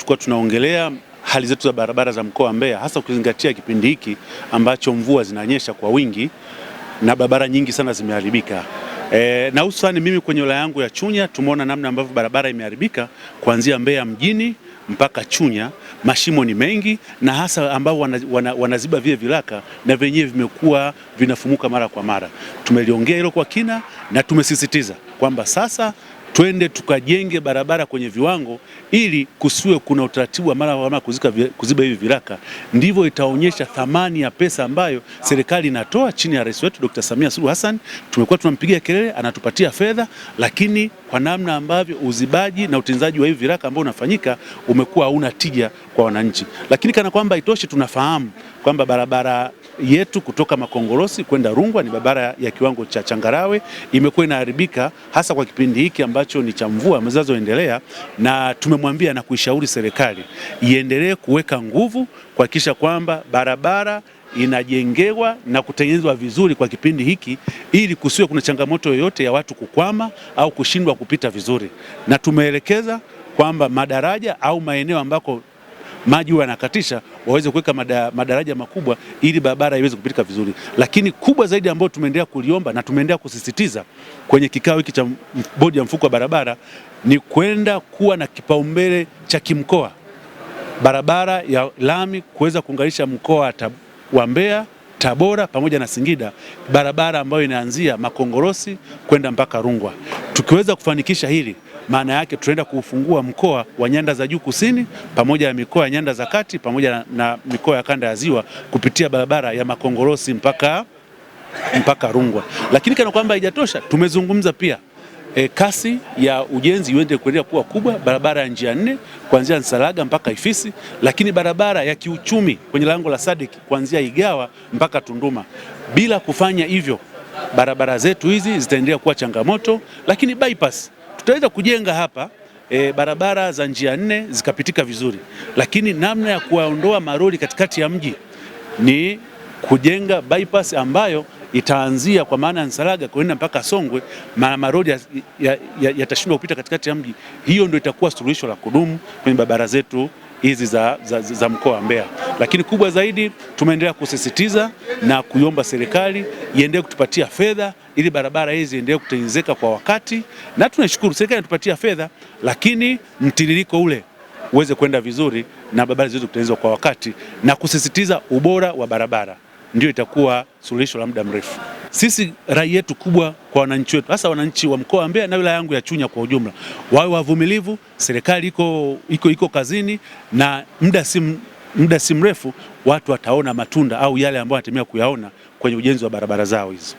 tulikuwa tunaongelea hali zetu za barabara za mkoa wa Mbeya, hasa ukizingatia kipindi hiki ambacho mvua zinanyesha kwa wingi na barabara nyingi sana zimeharibika. Na hususani mimi kwenye wilaya yangu ya Chunya tumeona namna ambavyo barabara imeharibika kuanzia Mbeya mjini mpaka Chunya. Mashimo ni mengi na hasa ambao wanaziba vile vilaka na vyenyewe vimekuwa vinafumuka mara kwa mara. Tumeliongea hilo kwa kina na tumesisitiza kwamba sasa twende tukajenge barabara kwenye viwango ili kusiwe kuna utaratibu wa mara kwa mara kuziba hivi viraka. Ndivyo itaonyesha thamani ya pesa ambayo serikali inatoa chini ya Rais wetu Dr. Samia Suluhu Hassan. Tumekuwa tunampigia kelele, anatupatia fedha, lakini kwa namna ambavyo uzibaji na utenzaji wa hivi viraka ambao unafanyika umekuwa hauna tija kwa wananchi. Lakini kana kwamba itoshi, tunafahamu kwamba barabara yetu kutoka Makongorosi kwenda Rungwa ni barabara ya kiwango cha changarawe, imekuwa inaharibika hasa kwa kipindi hiki ambacho ni cha mvua zinazoendelea, na tumemwambia na kuishauri serikali iendelee kuweka nguvu kuhakikisha kwamba barabara inajengewa na kutengenezwa vizuri kwa kipindi hiki ili kusiwe kuna changamoto yoyote ya watu kukwama au kushindwa kupita vizuri, na tumeelekeza kwamba madaraja au maeneo ambako maji yanakatisha waweze kuweka madaraja makubwa ili barabara iweze kupitika vizuri. Lakini kubwa zaidi ambayo tumeendelea kuliomba na tumeendelea kusisitiza kwenye kikao hiki cha bodi ya mfuko wa barabara ni kwenda kuwa na kipaumbele cha kimkoa, barabara ya lami kuweza kuunganisha mkoa wa Mbeya, Tabora pamoja na Singida, barabara ambayo inaanzia Makongorosi kwenda mpaka Rungwa. Tukiweza kufanikisha hili, maana yake tunaenda kufungua mkoa wa Nyanda za Juu Kusini pamoja na mikoa ya Nyanda za Kati pamoja na mikoa ya Kanda ya Ziwa kupitia barabara ya Makongorosi mpaka Rungwa. Lakini kana kwamba haijatosha, tumezungumza pia kasi ya ujenzi iende kuendelea kuwa kubwa, barabara ya njia 4 kuanzia Nsalaga mpaka Ifisi, lakini barabara ya kiuchumi kwenye lango la Sadik kuanzia Igawa mpaka Tunduma. Bila kufanya hivyo, barabara zetu hizi zitaendelea kuwa changamoto. Lakini bypass tutaweza kujenga hapa barabara za njia 4 zikapitika vizuri, lakini namna ya kuwaondoa maroli katikati ya mji ni kujenga bypass ambayo itaanzia kwa maana Nsalaga kwenda mpaka Songwe, maroli yatashindwa kupita katikati ya mji. Hiyo ndio itakuwa suluhisho la kudumu kwenye barabara zetu hizi za mkoa wa Mbeya. Lakini kubwa zaidi, tumeendelea kusisitiza na kuiomba serikali iendelee kutupatia fedha ili barabara hizi ziendelee kutengenezeka kwa wakati, na tunashukuru serikali inatupatia fedha, lakini mtiririko ule uweze kwenda vizuri na barabara ziweze kutengenezwa kwa wakati, na kusisitiza ubora wa barabara ndio itakuwa suluhisho la muda mrefu. Sisi rai yetu kubwa kwa wananchi wetu, hasa wananchi wa mkoa wa Mbeya na wilaya yangu ya Chunya kwa ujumla, wawe wavumilivu. Serikali iko kazini, na muda si mrefu watu wataona matunda au yale ambayo wanatemea kuyaona kwenye ujenzi wa barabara zao hizo.